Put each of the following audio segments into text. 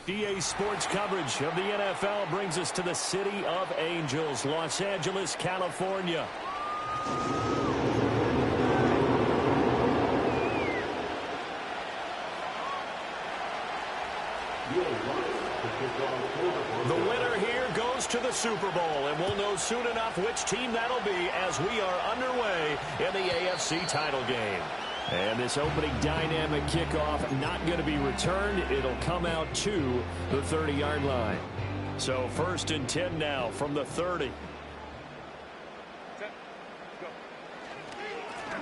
EA Sports coverage of the NFL brings us to the City of Angels, Los Angeles, California. The winner here goes to the Super Bowl, and we'll know soon enough which team that'll be as we are underway in the AFC title game. And this opening dynamic kickoff not going to be returned. It'll come out to the 30-yard line. So 1st and 10 now from the 30.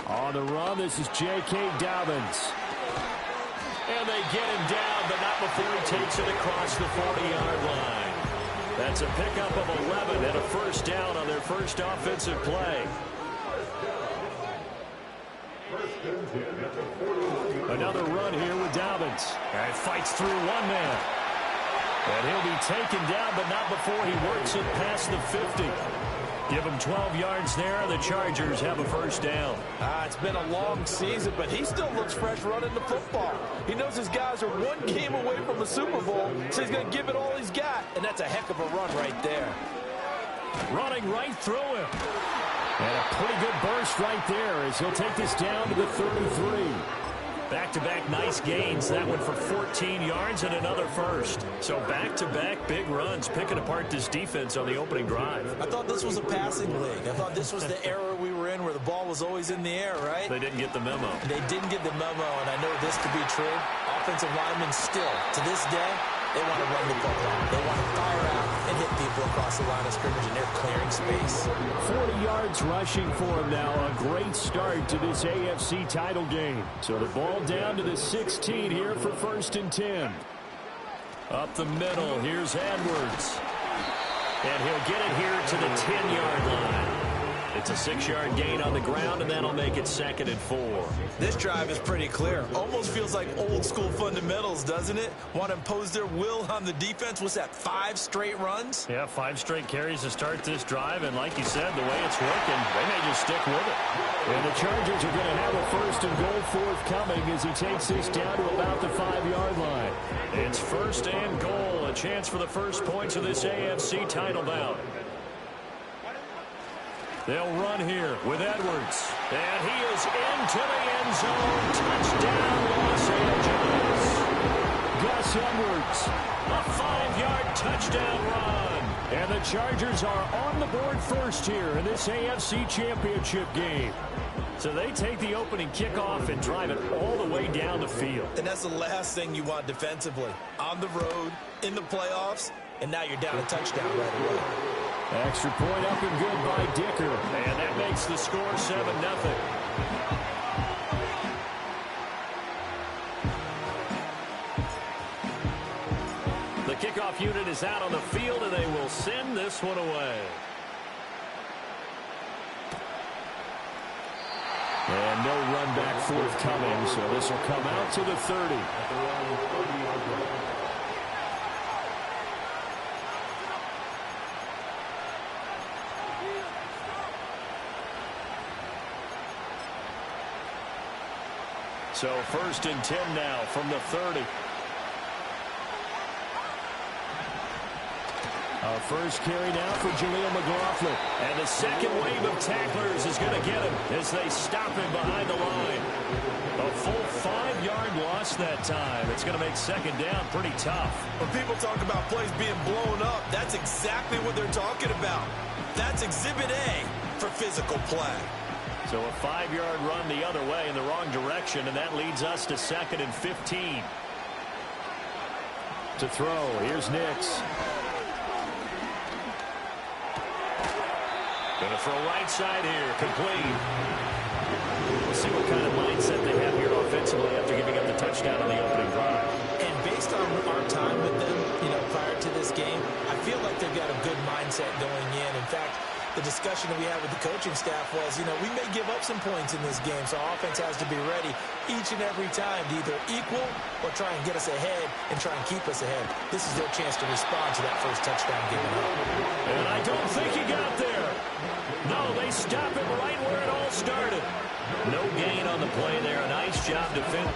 On the run, this is J.K. Dobbins. And they get him down, but not before he takes it across the 40-yard line. That's a pickup of 11 and a first down on their first offensive play. Another run here with Dobbins. And fights through one man. And he'll be taken down, but not before he works it past the 50. Give him 12 yards there. The Chargers have a first down. It's been a long season, but he still looks fresh running the football. He knows his guys are one game away from a Super Bowl, so he's going to give it all he's got. And that's a heck of a run right there. Running right through him. And a pretty good burst right there as he'll take this down to the 33. Back-to-back nice gains. That one for 14 yards and another first. So back-to-back big runs, picking apart this defense on the opening drive. I thought this was a passing league. I thought this was the era we were in where the ball was always in the air, right? They didn't get the memo. They didn't get the memo, and I know this to be true. Offensive linemen still, to this day, they want to run the football. They want to fire out and hit people across the line of scrimmage, and they're clearing space. 40 yards rushing for him now. A great start to this AFC title game. So the ball down to the 16 here for 1st and 10. Up the middle, here's Edwards. And he'll get it here to the 10-yard line. It's a 6-yard gain on the ground, and that'll make it 2nd and 4. This drive is pretty clear. Almost feels like old-school fundamentals, doesn't it? Want to impose their will on the defense. What's that, 5 straight runs? Yeah, 5 straight carries to start this drive, and like you said, the way it's working, they may just stick with it. And the Chargers are going to have a 1st and goal forthcoming as he takes this down to about the 5-yard line. It's 1st and goal, a chance for the first points of this AFC title bout. They'll run here with Edwards. And he is into the end zone. Touchdown, Los Angeles. Gus Edwards, a 5-yard touchdown run. And the Chargers are on the board first here in this AFC Championship game. So they take the opening kickoff and drive it all the way down the field. And that's the last thing you want defensively. On the road, in the playoffs, and now you're down a touchdown right away. Extra point up and good by Dicker. And that makes the score 7-0. The kickoff unit is out on the field, and they will send this one away. And no run back forthcoming, so this will come out to the 30. So 1st and 10 now from the 30. Our first carry now for Jaleel McLaughlin. And the second wave of tacklers is going to get him as they stop him behind the line. A full 5-yard loss that time. It's going to make 2nd down pretty tough. When people talk about plays being blown up, that's exactly what they're talking about. That's Exhibit A for physical play. So a 5-yard run the other way in the wrong direction, and that leads us to 2nd and 15. To throw, here's Nix. Gonna throw right side here, complete. We'll see what kind of mindset they have here offensively after giving up the touchdown on the opening drive. And based on our time with them, prior to this game, I feel like they've got a good mindset going in. In fact, the discussion that we had with the coaching staff was, we may give up some points in this game, so our offense has to be ready each and every time to either equal or try and get us ahead and try and keep us ahead. This is their chance to respond to that first touchdown given up. And I don't think he got there. No, they stop him right where it all started. No gain on the play there. A nice job defending.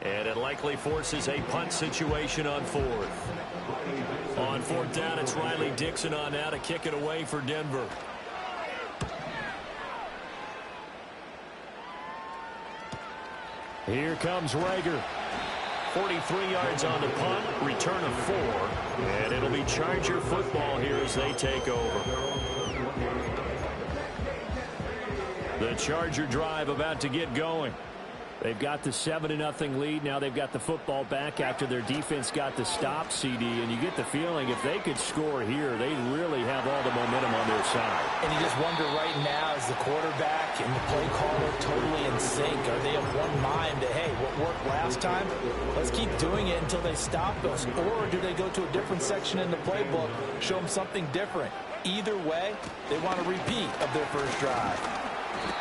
And it likely forces a punt situation on fourth. On fourth down, it's Riley Dixon on now to kick it away for Denver. Here comes Rager. 43 yards on the punt, return of 4. And it'll be Charger football here as they take over. The Charger drive about to get going. They've got the 7-0 lead. Now they've got the football back after their defense got the stop, CD. And you get the feeling if they could score here, they really have all the momentum on their side. And you just wonder right now, is the quarterback and the play caller totally in sync? Are they of one mind that, hey, what worked last time, let's keep doing it until they stop us? Or do they go to a different section in the playbook, show them something different? Either way, they want a repeat of their first drive.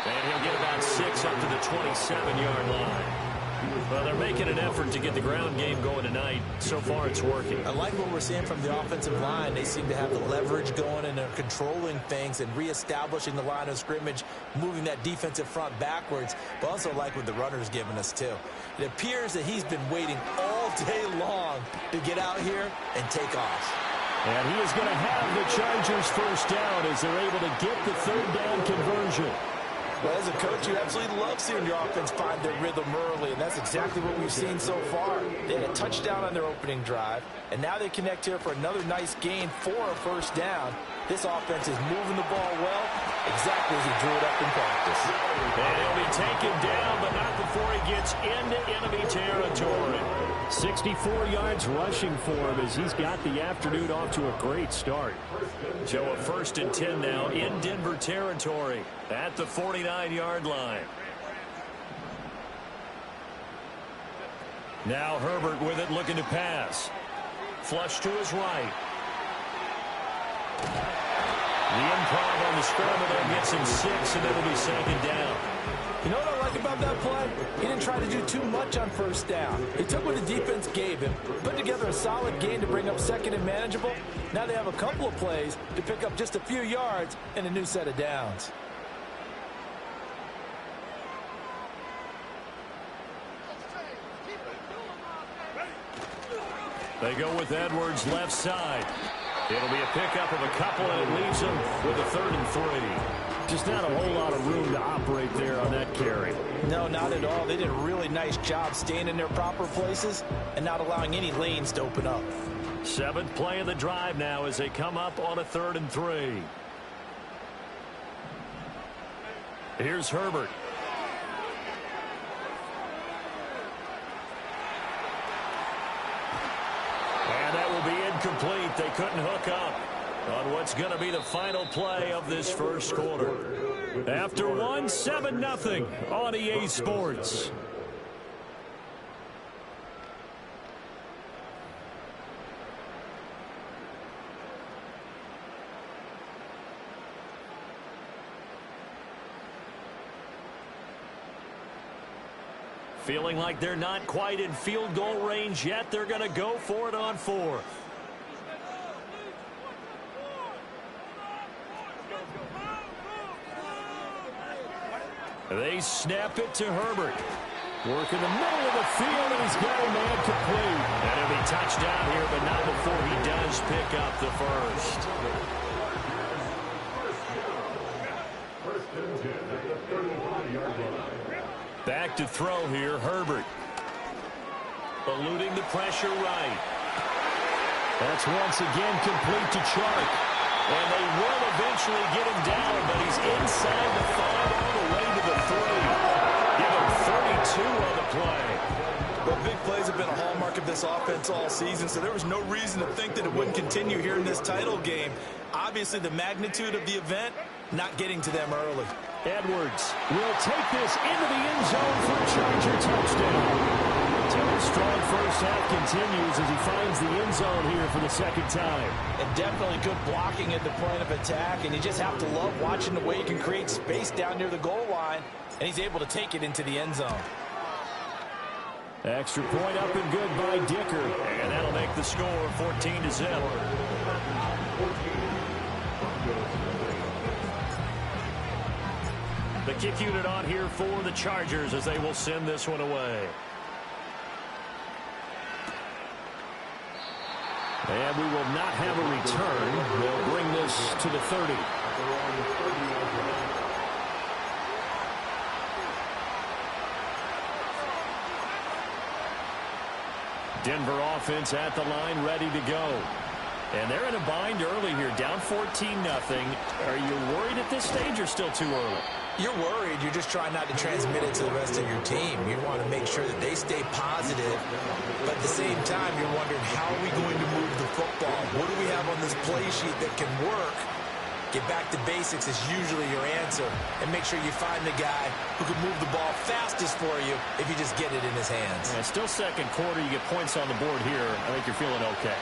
And he'll get about 6 up to the 27-yard line. Well, they're making an effort to get the ground game going tonight. So far, it's working. I like what we're seeing from the offensive line. They seem to have the leverage going, and they're controlling things and reestablishing the line of scrimmage, moving that defensive front backwards. But also like what the runner's giving us, too. It appears that he's been waiting all day long to get out here and take off. And he is going to have the Chargers first down as they're able to get the third down conversion. Well, as a coach, you absolutely love seeing your offense find their rhythm early, and that's exactly what we've seen so far. They had a touchdown on their opening drive, and now they connect here for another nice gain for a first down. This offense is moving the ball well, exactly as he drew it up in practice. And he'll be taken down, but not before he gets into enemy territory. 64 yards rushing for him as he's got the afternoon off to a great start. So a 1st and 10 now in Denver territory at the 49-yard line. Now Herbert with it, looking to pass. Flush to his right. The improv on the scramble there gets him 6, and it'll be 2nd down. You know what I like about that play? He didn't try to do too much on first down. He took what the defense gave him, put together a solid gain to bring up 2nd and manageable. Now they have a couple of plays to pick up just a few yards and a new set of downs. They go with Edwards left side. It'll be a pickup of a couple, and it leaves them with a 3rd and 3. Just not a whole lot of room to operate there on that carry. No, not at all. They did a really nice job staying in their proper places and not allowing any lanes to open up. 7th play of the drive now as they come up on a 3rd and 3. Here's Herbert. And that will be incomplete. They couldn't hook up on what's going to be the final play of this first quarter. After 7-0 on EA Sports. Feeling like they're not quite in field goal range yet. They're going to go for it on 4th. They snap it to Herbert. Working the middle of the field, and he's got a man complete. And he'll be touchdown here, but not before he does pick up the first. Back to throw here, Herbert. Eluding the pressure right. That's once again complete to Chark. And they will eventually get him down, but he's inside the 5 all the way to the 3. Give him 32 on the play. Well, big plays have been a hallmark of this offense all season, so there was no reason to think that it wouldn't continue here in this title game. Obviously, the magnitude of the event not getting to them early. Edwards will take this into the end zone for a Charger touchdown. Taylor's strong first half continues as he finds the end zone here for the 2nd time. And definitely good blocking at the point of attack, and you just have to love watching the way he can create space down near the goal line, and he's able to take it into the end zone. Extra point up and good by Dicker, and that'll make the score 14-0. The kick unit on here for the Chargers as they will send this one away. And we will not have a return. They'll bring this to the 30. Denver offense at the line, ready to go. And they're in a bind early here, down 14-0. Are you worried at this stage or still too early? You're worried. You're just trying not to transmit it to the rest of your team. You want to make sure that they stay positive. But at the same time, you're wondering, how are we going to move the football? What do we have on this play sheet that can work? Get back to basics is usually your answer. And make sure you find the guy who can move the ball fastest for you if you just get it in his hands. Yeah, still second quarter. You get points on the board here. I think you're feeling okay.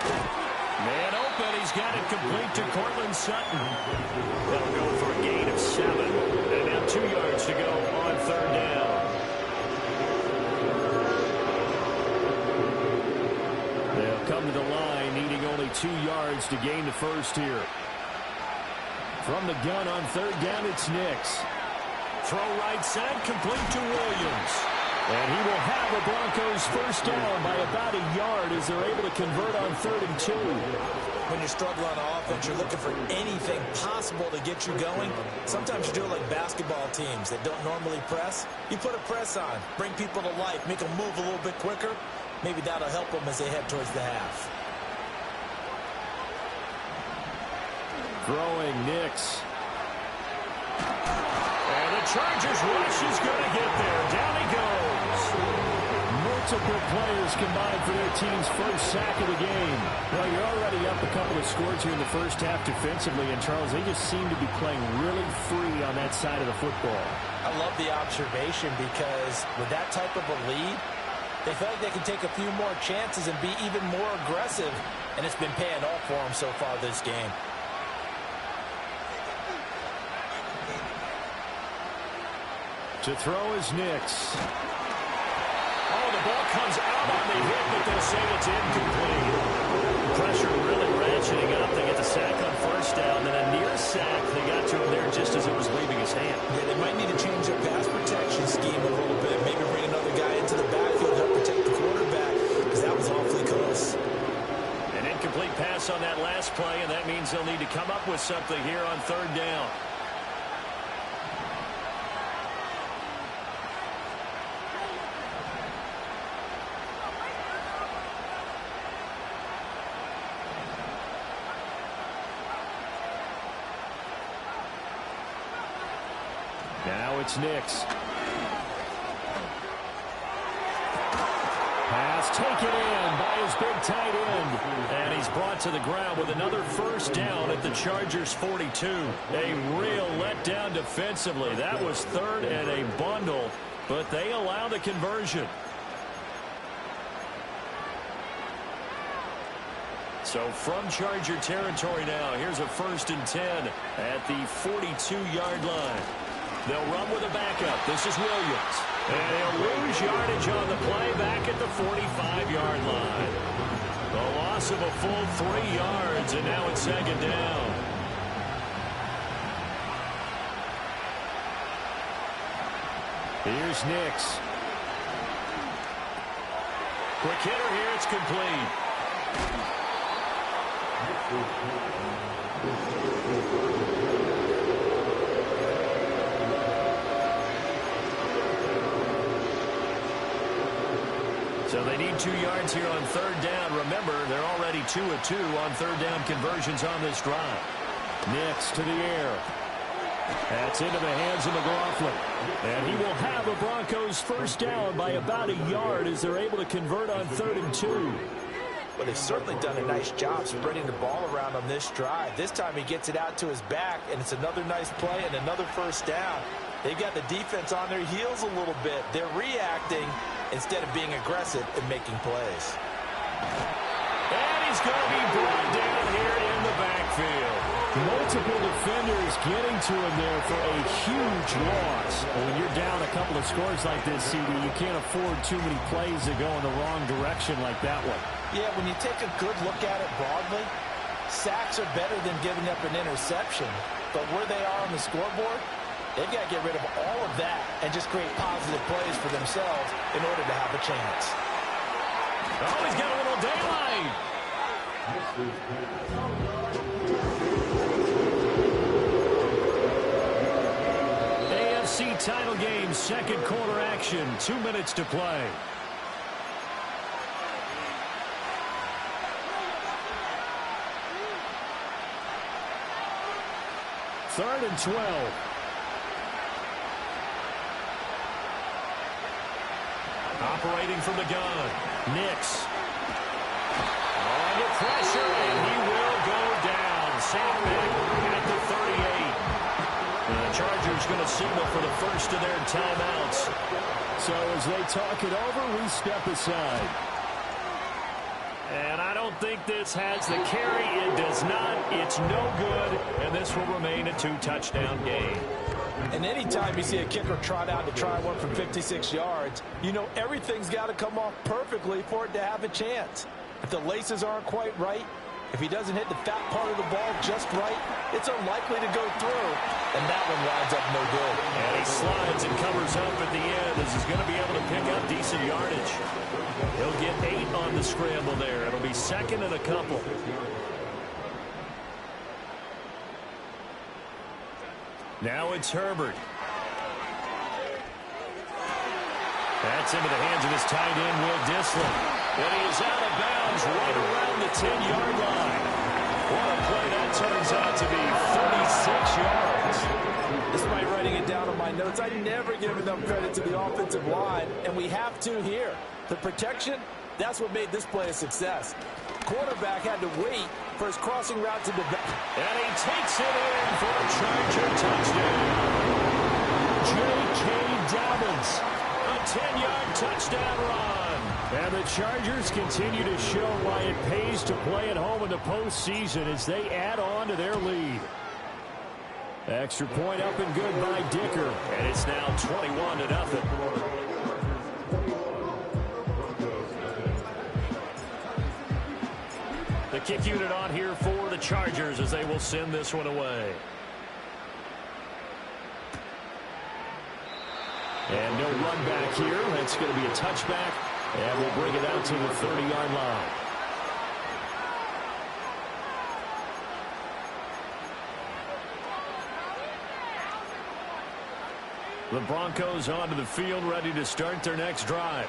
Man open. He's got it complete to Cortland Sutton. That'll go for a gain of 7. And now 2 yards to go on third down. They'll come to the line, needing only 2 yards to gain the first here. From the gun on third down, it's Nix. Throw right side, complete to Williams. And he will have a Broncos first down by about a yard as they're able to convert on 3rd and 2. When you're struggling on offense, you're looking for anything possible to get you going. Sometimes you do it like basketball teams that don't normally press. You put a press on, bring people to life, make them move a little bit quicker. Maybe that'll help them as they head towards the half. Throwing Nix. And the Chargers rush is going to get there. Down he goes. Multiple players combined for their team's first sack of the game. Well, you're already up a couple of scores here in the first half defensively, and Charles, they just seem to be playing really free on that side of the football. I love the observation because with that type of a lead, they feel like they can take a few more chances and be even more aggressive, and it's been paying off for them so far this game. To throw is Nix. Oh, the ball comes out on the hit, but they'll say it's incomplete. Pressure really ratcheting up. They get the sack on first down, then a near sack. They got to him there just as it was leaving his hand. Yeah, they might need to change their pass protection scheme a little bit. Maybe bring another guy into the backfield to help protect the quarterback, because that was awfully close. An incomplete pass on that last play, and that means they'll need to come up with something here on third down. Now it's Nix. Pass taken in by his big tight end. And he's brought to the ground with another first down at the Chargers' 42. A real letdown defensively. That was third and a bundle, but they allow the conversion. So from Charger territory now, here's a 1st and 10 at the 42-yard line. They'll run with a backup. This is Williams. And he'll lose yardage on the play back at the 45-yard line. The loss of a full 3 yards, and now it's 2nd down. Here's Nix. Quick hitter here. It's complete. So they need 2 yards here on third down. Remember, they're already 2 of 2 on third down conversions on this drive. Nix to the air. That's into the hands of McLaughlin. And he will have a Broncos first down by about a yard as they're able to convert on 3rd and 2. Well, they've certainly done a nice job spreading the ball around on this drive. This time he gets it out to his back, and it's another nice play and another first down. They've got the defense on their heels a little bit. They're reacting instead of being aggressive and making plays. And he's going to be brought down here in the backfield. Multiple defenders getting to him there for a huge loss. Well, when you're down a couple of scores like this, CD, you can't afford too many plays that go in the wrong direction like that one. Yeah, when you take a good look at it broadly, sacks are better than giving up an interception. But where they are on the scoreboard, they've got to get rid of all of that and just create positive plays for themselves in order to have a chance. Oh, he's got a little daylight. AFC title game, second quarter action, 2 minutes to play. Third and 12. Operating from the gun. Nix. Under pressure, and he will go down. Sacked back at the 38. The Chargers going to signal for the first of their timeouts. So as they talk it over, we step aside. And I don't think this has the carry. It does not. It's no good. And this will remain a 2-touchdown game. And anytime you see a kicker trot out to try one from 56 yards, you know everything's got to come off perfectly for it to have a chance. If the laces aren't quite right, if he doesn't hit the fat part of the ball just right, it's unlikely to go through. And that one winds up no good. And he slides and covers up at the end as he's going to be able to pick up decent yardage. He'll get 8 on the scramble there. It'll be second and a couple. Now it's Herbert. That's into the hands of his tight end, Will Disley. And he is out of bounds right around the 10-yard line. What a play that turns out to be, 36 yards. Despite writing it down on my notes, I never give enough credit to the offensive line, and we have to here. The protection, that's what made this play a success. Quarterback had to wait for his crossing route to the back. And he takes it in for a Charger touchdown. J.K. Dobbins, a 10-yard touchdown run. And the Chargers continue to show why it pays to play at home in the postseason as they add on to their lead. Extra point up and good by Dicker. And it's now 21-0. The kick unit on here for the Chargers as they will send this one away. And no run back here. That's going to be a touchback. And we'll bring it out to the 30-yard line. The Broncos onto the field, ready to start their next drive.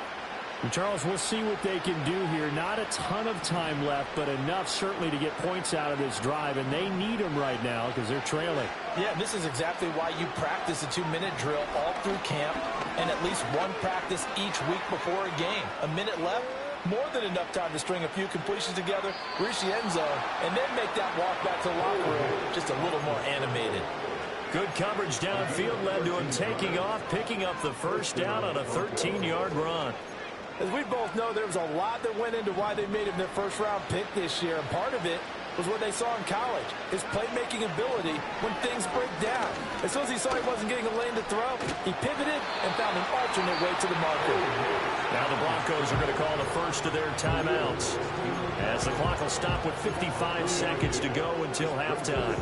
And Charles, we'll see what they can do here. Not a ton of time left, but enough certainly to get points out of this drive, and they need them right now because they're trailing. Yeah, this is exactly why you practice a 2-minute drill all through camp and at least one practice each week before a game. A minute left, more than enough time to string a few completions together, reach the end zone, and then make that walk back to the locker room just a little more animated. Good coverage downfield led to him taking off, picking up the first down on a 13-yard run. As we both know, there was a lot that went into why they made him their first-round pick this year, and part of it was what they saw in college, his playmaking ability when things break down. As soon as he saw he wasn't getting a lane to throw, he pivoted and found an alternate way to the marker. Now the Broncos are going to call the first of their timeouts as the clock will stop with 55 seconds to go until halftime.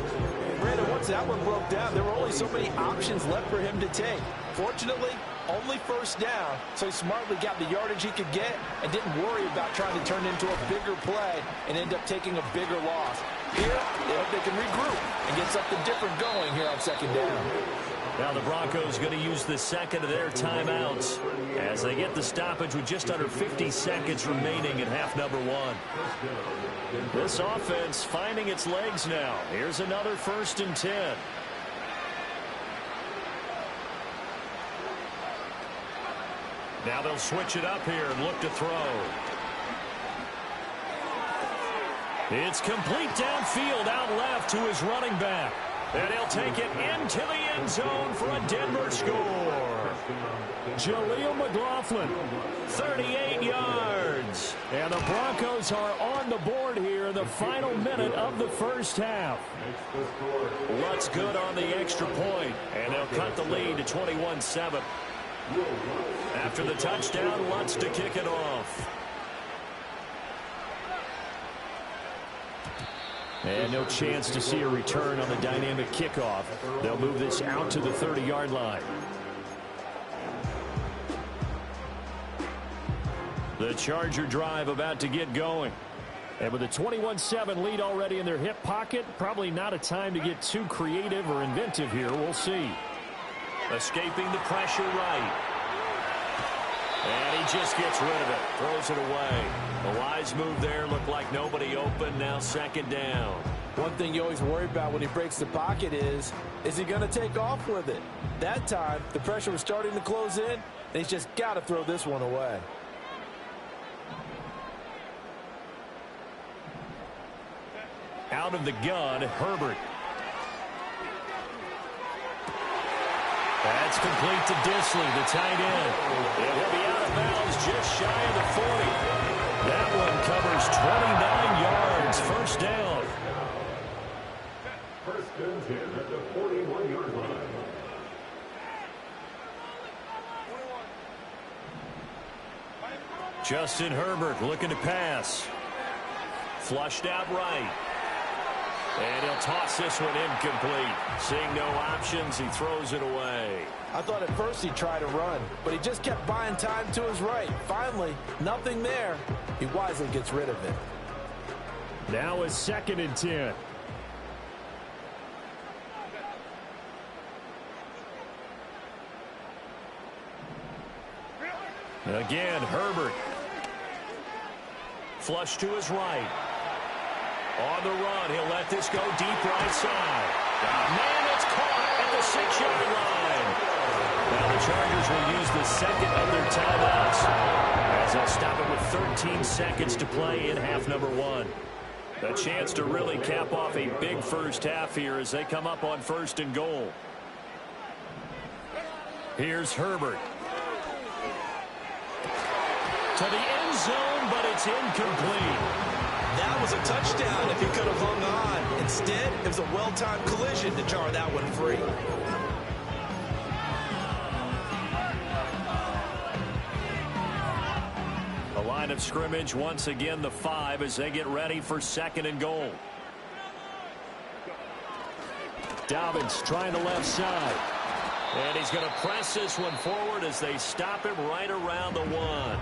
Brandon, once that one broke down, there were only so many options left for him to take. Fortunately, only first down, so he smartly got the yardage he could get and didn't worry about trying to turn into a bigger play and end up taking a bigger loss. Here, they hope they can regroup and get something different going here on second down. Now the Broncos going to use the second of their timeouts as they get the stoppage with just under 50 seconds remaining in half number one. This offense finding its legs now. Here's another 1st and 10. Now they'll switch it up here and look to throw. It's complete downfield out left to his running back. And he'll take it into the end zone for a Denver score. Jaleel McLaughlin, 38 yards. And the Broncos are on the board here in the final minute of the first half. Lutz good on the extra point, and they'll cut the lead to 21-7. After the touchdown, Lutz to kick it off. And no chance to see a return on the dynamic kickoff. They'll move this out to the 30-yard line. The Charger drive about to get going. And with a 21-7 lead already in their hip pocket, probably not a time to get too creative or inventive here. We'll see. Escaping the pressure right. And he just gets rid of it. Throws it away. A wise move there. Looked like nobody open. Now second down. One thing you always worry about when he breaks the pocket is he going to take off with it? That time, the pressure was starting to close in, and he's just got to throw this one away. Out of the gun, Herbert. That's complete to Disley, the tight end. It will be out of bounds just shy of the 40. That one covers 29 yards. First down. First and 10 at the 41-yard line. Justin Herbert looking to pass. Flushed out right. And he'll toss this one incomplete. Seeing no options, he throws it away. I thought at first he'd try to run, but he just kept buying time to his right. Finally, nothing there. He wisely gets rid of it. Now a second and 10. Again, Herbert. Flush to his right. On the run, he'll let this go deep right side. Man, it's caught at the 6-yard line. Now the Chargers will use the second of their timeouts as they'll stop it with 13 seconds to play in half number 1. A chance to really cap off a big first half here as they come up on first and goal. Here's Herbert. To the end zone, but it's incomplete. That was a touchdown if he could have hung on. Instead, it was a well-timed collision to jar that one free. A line of scrimmage, once again the 5 as they get ready for second and goal. Dobbins trying the left side. And he's going to press this one forward as they stop him right around the 1.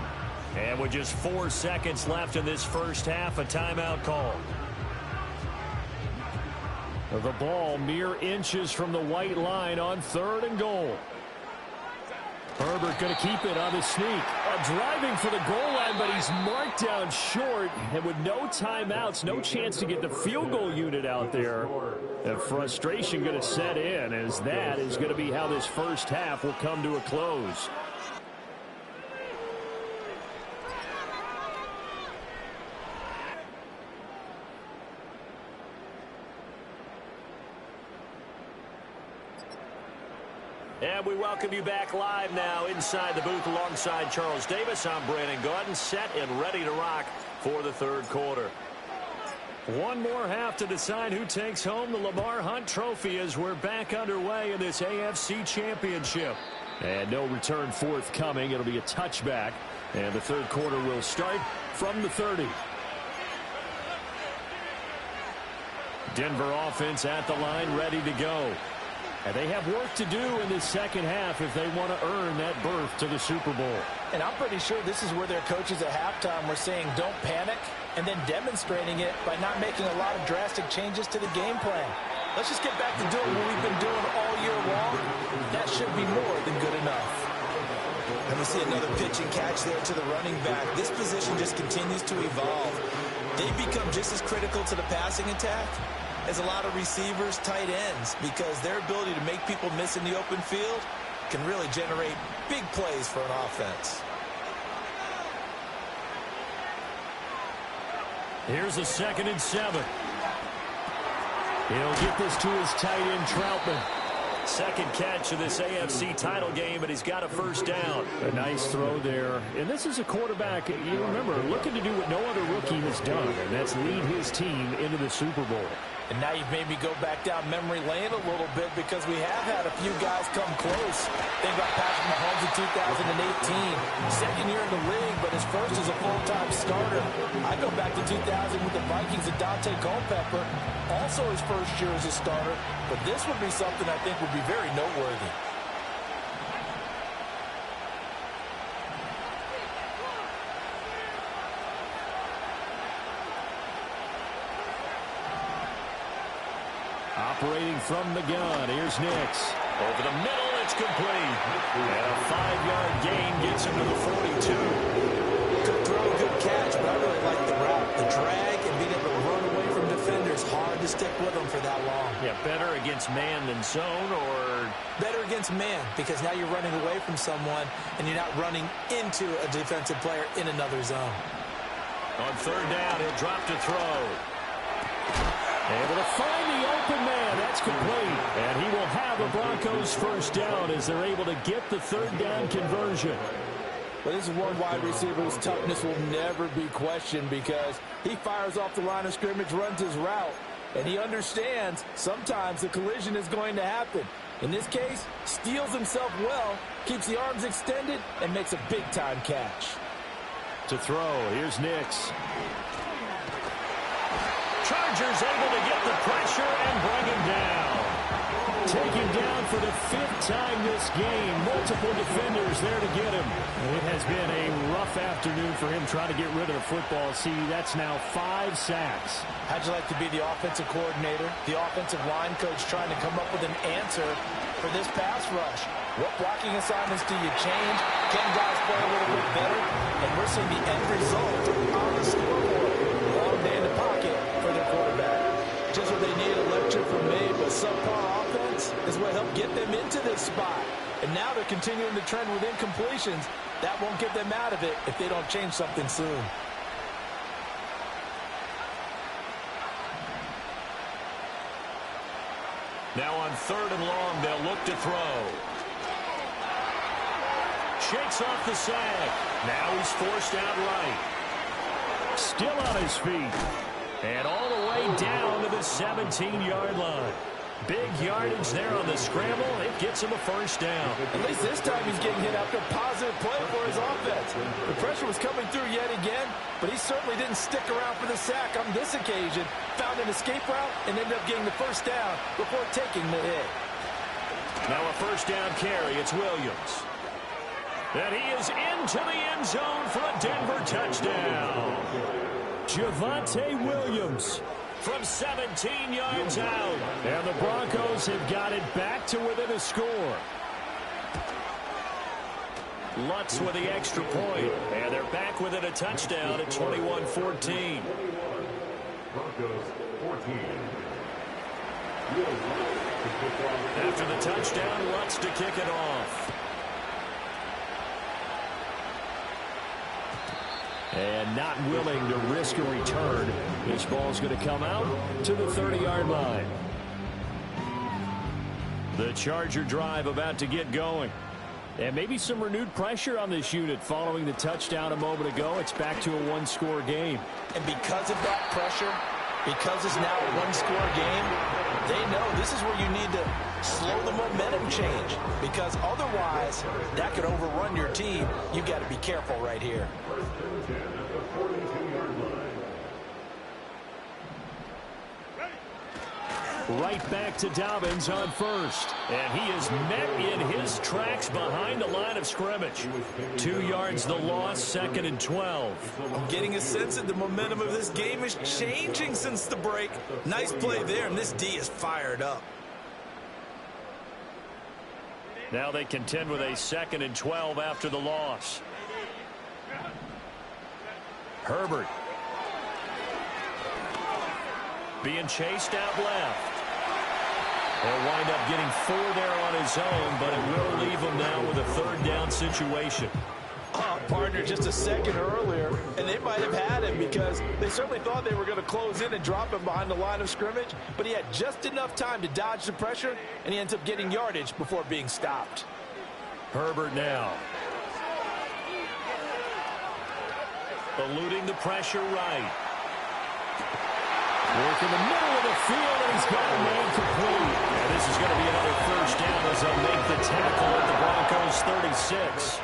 And with just 4 seconds left in this first half, a timeout call. The ball mere inches from the white line on third and goal. Herbert going to keep it on the sneak. Driving for the goal line, but he's marked down short. And with no timeouts, no chance to get the field goal unit out there. The frustration going to set in as that is going to be how this first half will come to a close. And we welcome you back live now inside the booth alongside Charles Davis. I'm Brandon Gordon, set and ready to rock for the third quarter. One more half to decide who takes home the Lamar Hunt Trophy as we're back underway in this AFC Championship. And no return forthcoming. It'll be a touchback. And the third quarter will start from the 30. Denver offense at the line, ready to go. And they have work to do in this second half if they want to earn that berth to the Super Bowl. And I'm pretty sure this is where their coaches at halftime were saying don't panic and then demonstrating it by not making a lot of drastic changes to the game plan. Let's just get back to doing what we've been doing all year long. That should be more than good enough. And we see another pitch and catch there to the running back. This position just continues to evolve. They become just as critical to the passing attack as a lot of receivers, tight ends, because their ability to make people miss in the open field can really generate big plays for an offense. Here's a 2nd and 7. He'll get this to his tight end, Troutman. Second catch of this AFC title game, and he's got a first down. A nice throw there. And this is a quarterback, you remember, looking to do what no other rookie has done, and that's lead his team into the Super Bowl. And now you've made me go back down memory lane a little bit because we have had a few guys come close. Think about Patrick Mahomes in 2018. Second year in the league, but his first as a full-time starter. I go back to 2000 with the Vikings and Dante Culpepper. Also his first year as a starter. But this would be something I think would be very noteworthy. operating from the gun. Here's Nix. Over the middle, it's complete. And a 5-yard gain gets him to the 42. Good throw, good catch, but I really like the route. The drag and being able to run away from defenders, hard to stick with them for that long. Yeah, better against man than zone, or better against man, because now you're running away from someone and you're not running into a defensive player in another zone. on third down, he'll drop to throw. Able to find the open man. That's complete. And he will have a Broncos first down as they're able to get the third down conversion. But this is one wide receiver whose toughness will never be questioned because he fires off the line of scrimmage, runs his route, and he understands sometimes the collision is going to happen. In this case, steals himself well, keeps the arms extended, and makes a big-time catch. To throw, here's Nix. Chargers able to get the pressure and bring him down. Taken down for the fifth time this game. Multiple defenders there to get him. It has been a rough afternoon for him trying to get rid of the football. See, that's now 5 sacks. How'd you like to be the offensive coordinator, the offensive line coach trying to come up with an answer for this pass rush? What blocking assignments do you change? Can guys play a little bit better? And we're seeing the end result on the scoreboard. Long day in the pocket for their quarterback. Just what they need, a lecture from me, but subpar offense is what helped get them into this spot. And now they're continuing to trend with incompletions. That won't get them out of it if they don't change something soon. Now on third and long, they'll look to throw. Shakes off the sack. Now he's forced out right. Still on his feet. And all the way down to the 17-yard line. Big yardage there on the scramble. It gets him a first down. At least this time he's getting hit after a positive play for his offense. The pressure was coming through yet again, but he certainly didn't stick around for the sack on this occasion. Found an escape route and ended up getting the first down before taking the hit. Now a first down carry. It's Williams. And he is into the end zone for a Denver touchdown. Javonte Williams from 17 yards out. And the Broncos have got it back to within a score. Lutz with the extra point. And they're back within a touchdown at 21-14. Broncos 14. After the touchdown, Lutz to kick it off. And not willing to risk a return. This ball's going to come out to the 30-yard line. The Charger drive about to get going. And maybe some renewed pressure on this unit following the touchdown a moment ago. It's back to a one-score game. And because of that pressure, because it's now a one-score game, they know this is where you need to slow the momentum change. Because otherwise, that could overrun your team. You've got to be careful right here. Right back to Dobbins on first. And he is met in his tracks behind the line of scrimmage. 2 yards the loss, 2nd and 12. I'm getting a sense that the momentum of this game is changing since the break. Nice play there, and this D is fired up. Now they contend with a 2nd and 12 after the loss. Herbert being chased out left. He'll wind up getting 4 there on his own, but it will leave him now with a third down situation. Partner just a second earlier, and they might have had him because they certainly thought they were going to close in and drop him behind the line of scrimmage, but he had just enough time to dodge the pressure, and he ends up getting yardage before being stopped. Herbert now. Eluding the pressure right. Work in the middle of the field, and he's got a man complete. And this is going to be another first down as they'll make the tackle at the Broncos 36.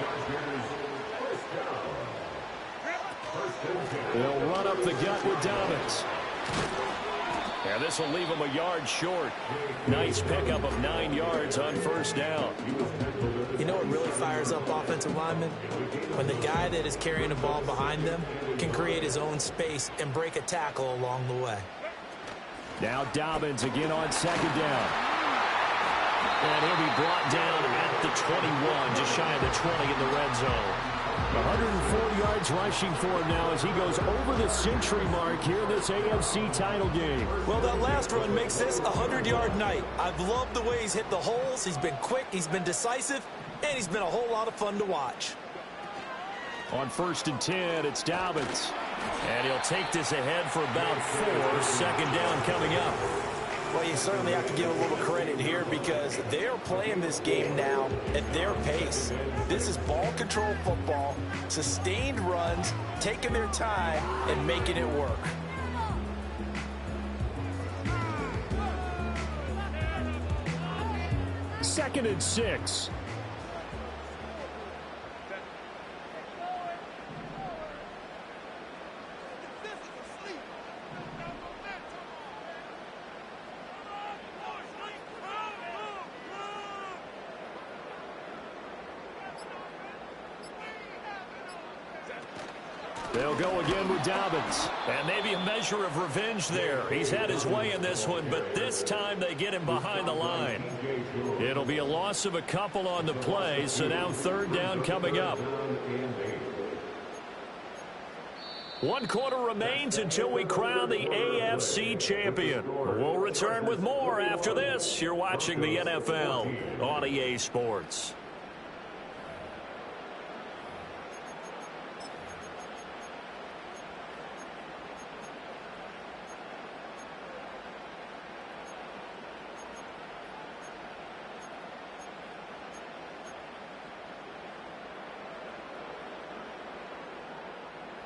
They'll run up the gut with Dobbins. And this will leave him a yard short. Nice pickup of 9 yards on first down. You know what really fires up offensive linemen? When the guy that is carrying the ball behind them can create his own space and break a tackle along the way. Now Dobbins again on second down. And he'll be brought down at the 21, just shy of the 20 in the red zone. 140 yards rushing for him now as he goes over the century mark here in this AFC title game. Well, that last run makes this a 100-yard night. I've loved the way he's hit the holes. He's been quick, he's been decisive, and he's been a whole lot of fun to watch. On 1st and 10, it's Dobbins. And he'll take this ahead for about 4. Second down coming up. Well, you certainly have to give a little credit here because they're playing this game now at their pace. This is ball control football, sustained runs, taking their time, and making it work. Second and 6. They'll go again with Dobbins. And maybe a measure of revenge there. He's had his way in this one, but this time they get him behind the line. It'll be a loss of a couple on the play, so now third down coming up. 1 quarter remains until we crown the AFC champion. We'll return with more after this. You're watching the NFL on EA Sports.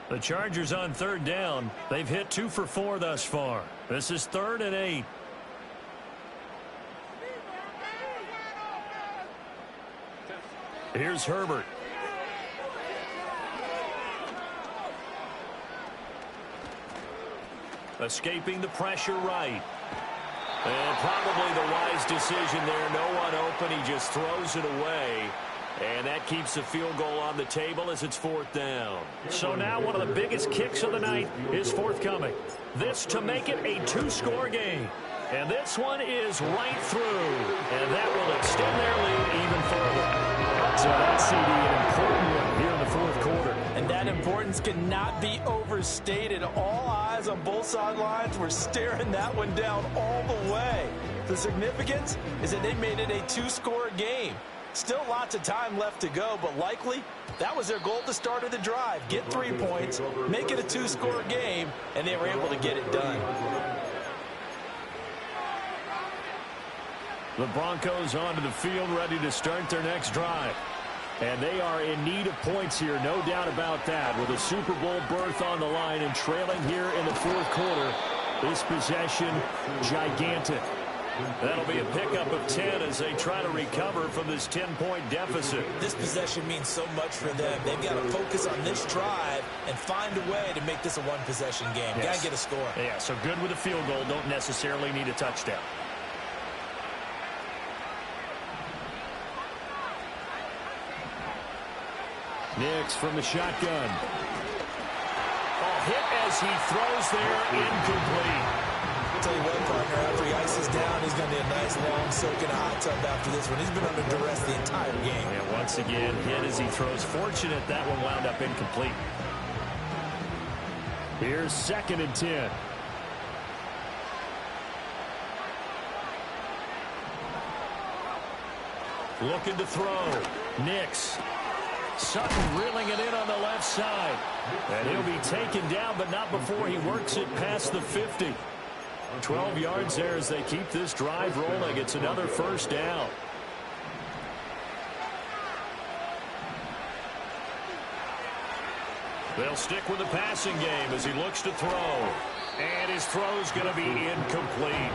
The Chargers on third down. They've hit 2 for 4 thus far. This is 3rd and 8. Here's Herbert. Escaping the pressure right. And probably the wise decision there. No one open. He just throws it away. And that keeps the field goal on the table as it's 4th down. So now one of the biggest kicks of the night is forthcoming. This to make it a 2-score game. And this one is right through. And that will extend their lead even further. So that's CD, an important one here in the 4th quarter. And that importance cannot be overstated. All eyes on both sidelines were staring that one down all the way. The significance is that they made it a 2-score game. Still lots of time left to go, but likely that was their goal at the start of the drive. Get 3 points, make it a 2-score game, and they were able to get it done. The Broncos onto the field ready to start their next drive. And they are in need of points here, no doubt about that. With a Super Bowl berth on the line and trailing here in the 4th quarter, this possession gigantic. That'll be a pickup of 10 as they try to recover from this 10-point deficit. This possession means so much for them. They've got to focus on this drive and find a way to make this a 1-possession game. Yes. Got to get a score. Yeah, so good with a field goal. Don't necessarily need a touchdown. Nix from the shotgun. Oh, hit as he throws there, incomplete. I'll tell you what, partner, after he ices down, he's going to need a nice long soak in a hot tub after this one. He's been under duress the entire game. And once again, hit as he throws. Fortunate that one wound up incomplete. Here's 2nd and 10. Looking to throw. Nix. Sutton reeling it in on the left side. And he'll be taken down, but not before he works it past the 50. 12 yards there as they keep this drive rolling. It's another 1st down. They'll stick with the passing game as he looks to throw. And his throw's going to be incomplete.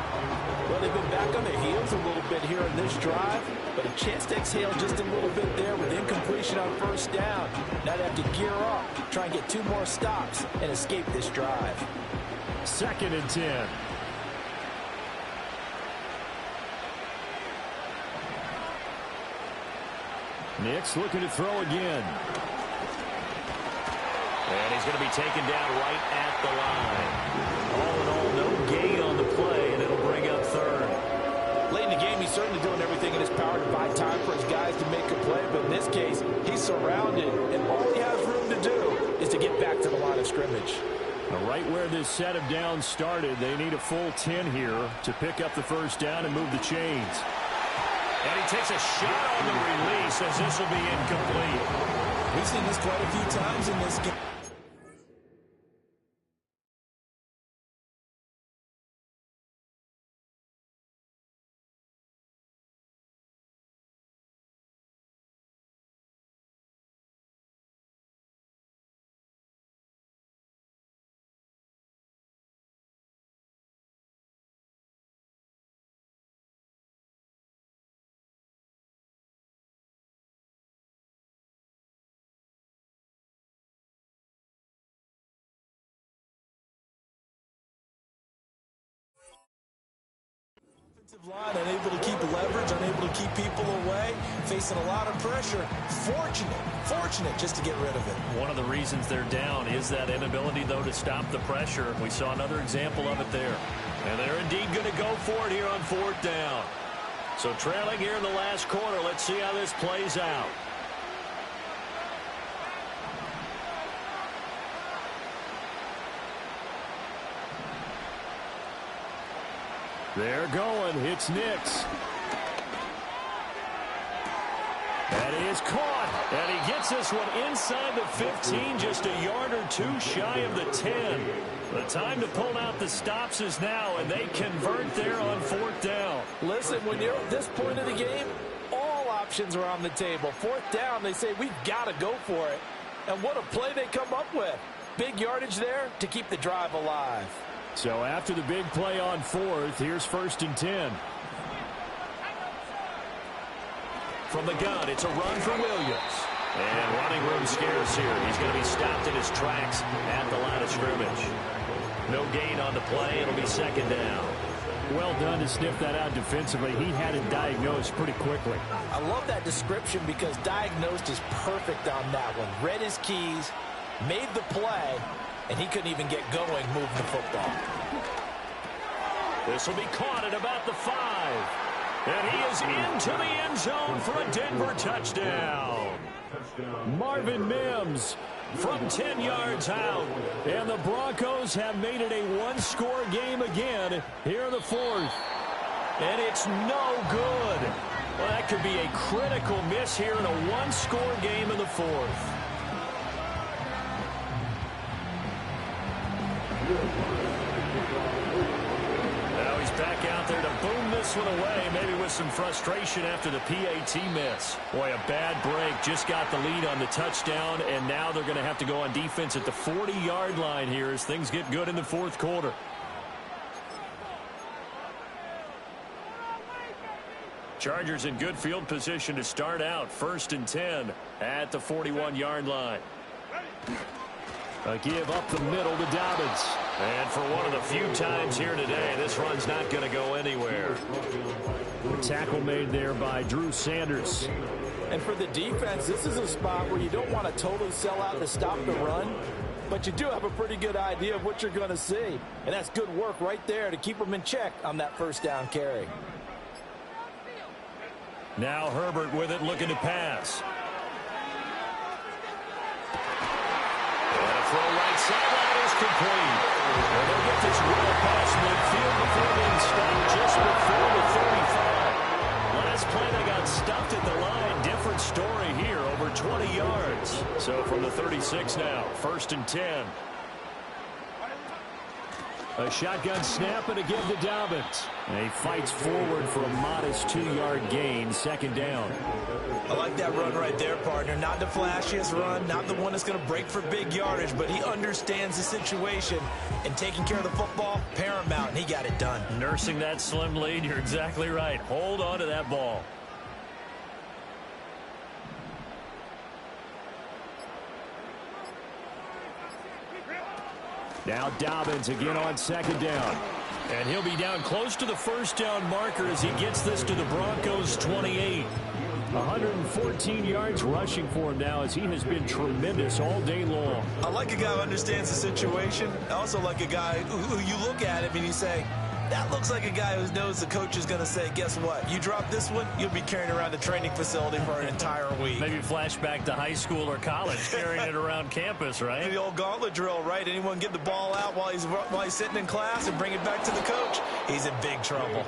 Well, they've been back on their heels a little bit here in this drive, but a chance to exhale just a little bit there with incompletion on 1st down. Now they have to gear up, try and get 2 more stops, and escape this drive. 2nd and 10. Nix looking to throw again. And he's going to be taken down right at the line. All in all, no gain on the play provide time for his guys to make a play, but in this case, he's surrounded, and all he has room to do is to get back to the line of scrimmage. Right where this set of downs started, they need a full 10 here to pick up the first down and move the chains. And he takes a shot on the release as this will be incomplete. We've seen this quite a few times in this game. Line, unable to keep leverage, unable to keep people away, facing a lot of pressure. Fortunate just to get rid of it. One of the reasons they're down is that inability, though, to stop the pressure. We saw another example of it there. And they're indeed going to go for it here on fourth down. So trailing here in the last quarter, let's see how this plays out. They're going. It's Nix. That is caught. And he gets this one inside the 15, just a yard or two shy of the 10. The time to pull out the stops is now, and they convert there on fourth down. Listen, when you're at this point of the game, all options are on the table. Fourth down, they say, we've got to go for it. And what a play they come up with. Big yardage there to keep the drive alive. So after the big play on fourth, here's 1st and 10. From the gun, it's a run for Williams. And running room scarce here. He's going to be stopped in his tracks at the line of scrimmage. No gain on the play. It'll be second down. Well done to sniff that out defensively. He had it diagnosed pretty quickly. I love that description because diagnosed is perfect on that one. Read his keys, made the play, and he couldn't even get going moving the football. This will be caught at about the 5. And he is into the end zone for a Denver touchdown. Marvin Mims from 10 yards out. And the Broncos have made it a one-score game again here in the fourth. And it's no good. Well, that could be a critical miss here in a one-score game in the fourth. Now he's back out there to boom this one away, maybe with some frustration after the PAT miss. Boy, a bad break. Just got the lead on the touchdown, and now they're going to have to go on defense at the 40-yard line here as things get good in the fourth quarter. Chargers in good field position to start out. 1st and 10 at the 41-yard line. A give up the middle to Dobbins. And for one of the few times here today, this run's not going to go anywhere. The tackle made there by Drew Sanders. And for the defense, this is a spot where you don't want to totally sell out to stop the run, but you do have a pretty good idea of what you're going to see. And that's good work right there to keep them in check on that first down carry. Now Herbert with it, looking to pass. Throw right sideline is complete. And they'll get this well past midfield before being stopped just before the 35. Last play they got stuffed at the line. Different story here, over 20 yards. So from the 36 now, 1st and 10. A shotgun snap and a give to Dobbins. And he fights forward for a modest 2-yard gain, 2nd down. I like that run right there, partner. Not the flashiest run, not the one that's going to break for big yardage, but he understands the situation, and taking care of the football, paramount, and he got it done. Nursing that slim lead, you're exactly right. Hold on to that ball. Now Dobbins again on 2nd down. And he'll be down close to the first down marker as he gets this to the Broncos' 28. 114 yards rushing for him now as he has been tremendous all day long. I like a guy who understands the situation. I also like a guy who you look at him and you say, That looks like a guy who knows the coach is going to say, guess what? You drop this one, you'll be carrying around the training facility for an entire week. Maybe flashback to high school or college, carrying it around campus, right? The old gauntlet drill, right? Anyone get the ball out while he's sitting in class and bring it back to the coach? He's in big trouble.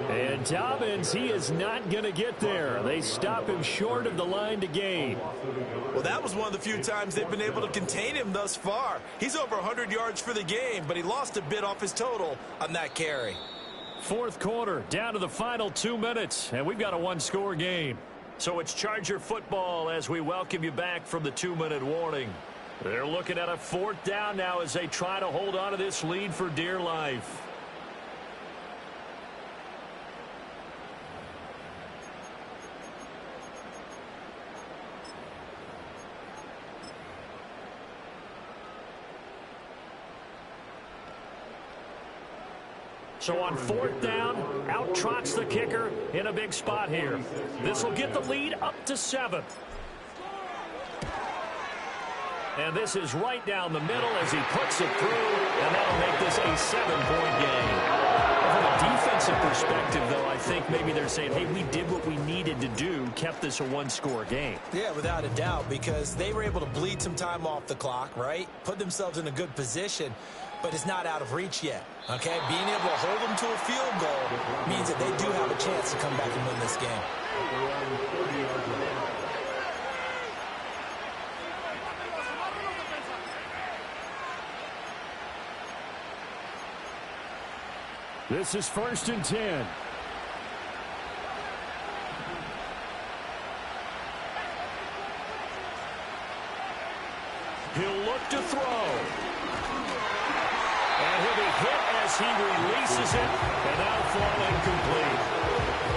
And Dobbins, he is not going to get there. They stop him short of the line to gain. Well, that was one of the few times they've been able to contain him thus far. He's over 100 yards for the game, but he lost a bit off his total on that carry. Fourth quarter, down to the final 2 minutes, and we've got a one-score game. So it's Charger football as we welcome you back from the 2-minute warning. They're looking at a fourth down now as they try to hold on to this lead for dear life. So on fourth down, out trots the kicker in a big spot here. This will get the lead up to 7. And this is right down the middle as he puts it through, and that'll make this a 7-point game. From a defensive perspective, though, I think maybe they're saying, hey, we did what we needed to do, kept this a one-score game. Yeah, without a doubt, because they were able to bleed some time off the clock, right? Put themselves in a good position, but it's not out of reach yet, okay? Being able to hold them to a field goal means that they do have a chance to come back and win this game. This is 1st and 10. He'll look to throw. And he'll be hit as he releases it, and that'll fall incomplete.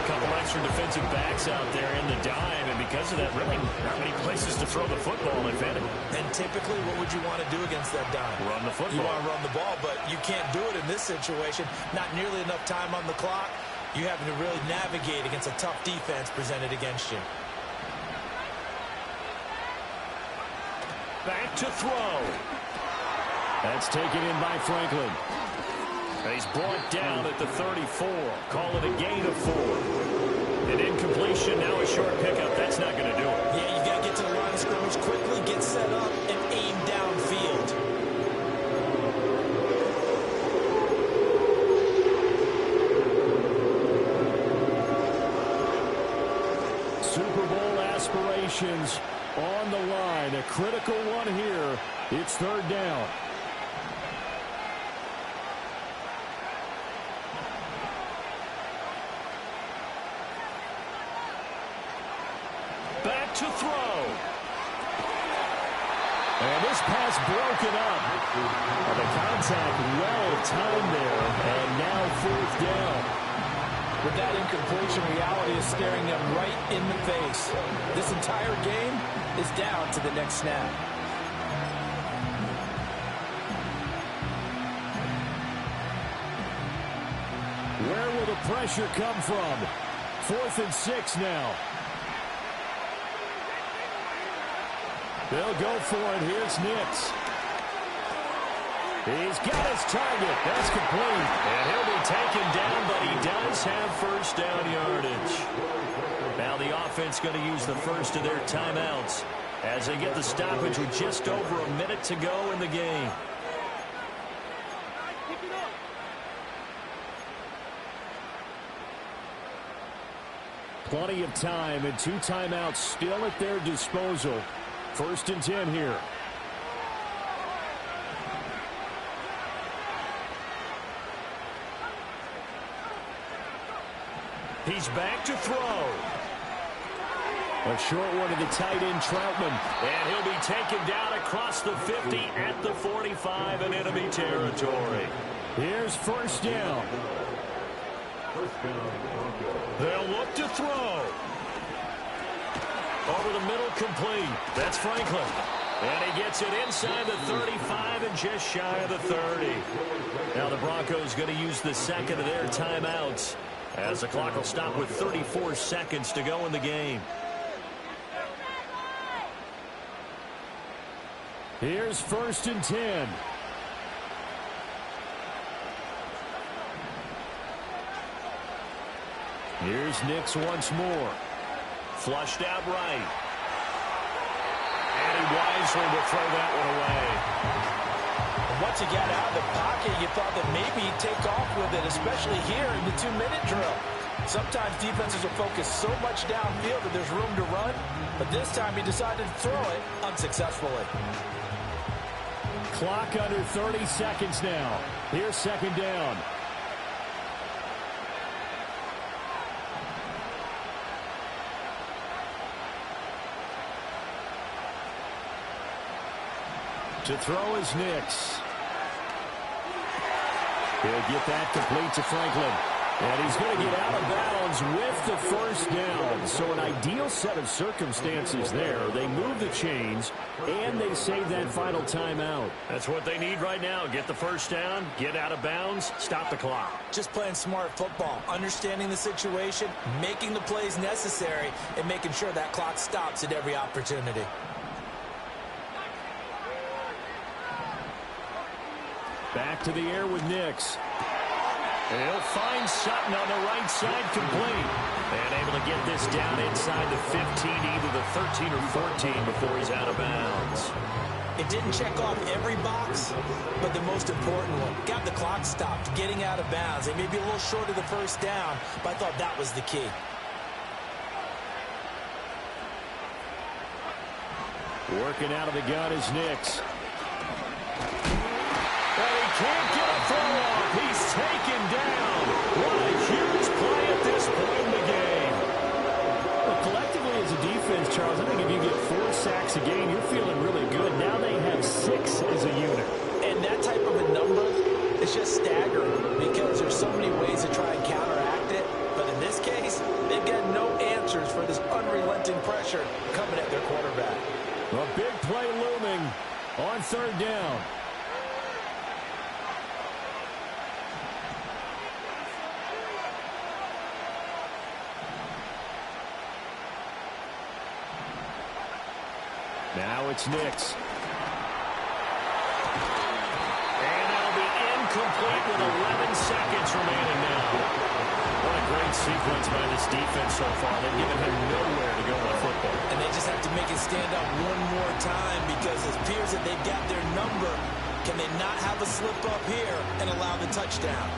A couple extra defensive backs out there in the dime, and because of that, really not many places to throw the football, if any. And typically, what would you want to do against that dime? Run the football. You want to run the ball, but you can't do it in this situation. Not nearly enough time on the clock. You having to really navigate against a tough defense presented against you. Back to throw. That's taken in by Franklin. He's brought down at the 34. Call it a gain of 4. An incompletion, now a short pickup. That's not going to do it. Yeah, you got to get to the line of scrimmage quickly, get set up, and aim downfield. Super Bowl aspirations on the line. A critical one here. It's 3rd down. Back to throw. And this pass broken up. And the contact well timed there. And now 4th down. With that incompletion, reality is staring them right in the face. This entire game is down to the next snap. Where will the pressure come from? 4th and 6 now. They'll go for it. Here's Nix. He's got his target. That's complete. And he'll be taken down, but he does have first down yardage. Now the offense going to use the first of their timeouts as they get the stoppage with just over a minute to go in the game. Plenty of time and 2 timeouts still at their disposal. 1st and 10 here. He's back to throw. A short one to the tight end, Troutman. And he'll be taken down across the 50 at the 45 in enemy territory. Here's 1st down. They'll look to throw. Over the middle, complete. That's Franklin. And he gets it inside the 35 and just shy of the 30. Now the Broncos going to use the second of their timeouts as the clock will stop with 34 seconds to go in the game. Here's 1st and 10. Here's Nix once more. Flushed out right. And he wisely will throw that one away. Once he got out of the pocket, you thought that maybe he'd take off with it, especially here in the 2-minute drill. Sometimes defenses will focus so much downfield that there's room to run, but this time he decided to throw it unsuccessfully. Clock under 30 seconds now. Here's second down. To throw is Nix. He'll get that complete to Franklin. And he's going to get out of bounds with the first down. So an ideal set of circumstances there. They move the chains, and they save that final timeout. That's what they need right now. Get the first down, get out of bounds, stop the clock. Just playing smart football, understanding the situation, making the plays necessary, and making sure that clock stops at every opportunity. Back to the air with Nix. He'll find Sutton on the right side, complete. And able to get this down inside the 15, either the 13 or 14 before he's out of bounds. It didn't check off every box, but the most important one. Got the clock stopped, getting out of bounds. They may be a little short of the first down, but I thought that was the key. Working out of the gun is Nix. Can't get a throw off. He's taken down. What a huge play at this point in the game. Well, collectively as a defense, Charles, I think if you get 4 sacks a game, you're feeling really good. Now they have 6 as a unit. And that type of a number is just staggering because there's so many ways to try and counteract it. But in this case, they've got no answers for this unrelenting pressure coming at their quarterback. A big play looming on third down. Now it's Nix. And that'll be incomplete with 11 seconds remaining now. What a great sequence by this defense so far. They've given him nowhere to go with football. And they just have to make it stand up one more time because it appears that they've got their number. Can they not have a slip up here and allow the touchdown?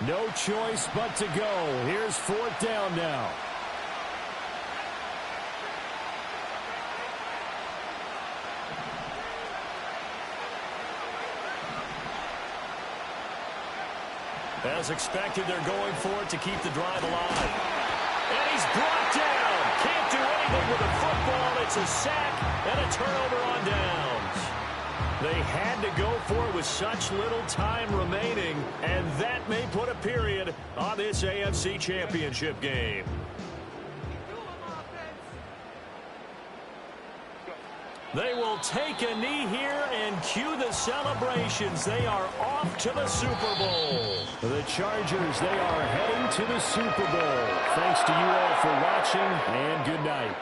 No choice but to go. Here's fourth down now. As expected, they're going for it to keep the drive alive. And he's brought down. Can't do anything with the football. It's a sack and a turnover on downs. They had to go for it with such little time remaining, and that may put a period on this AFC Championship game. They will take a knee here and cue the celebrations. They are off to the Super Bowl. The Chargers, they are heading to the Super Bowl. Thanks to you all for watching, and good night.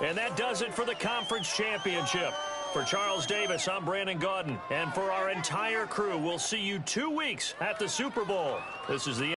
And that does it for the conference championship. For Charles Davis, I'm Brandon Gaudin. And for our entire crew, we'll see you 2 weeks at the Super Bowl. This is the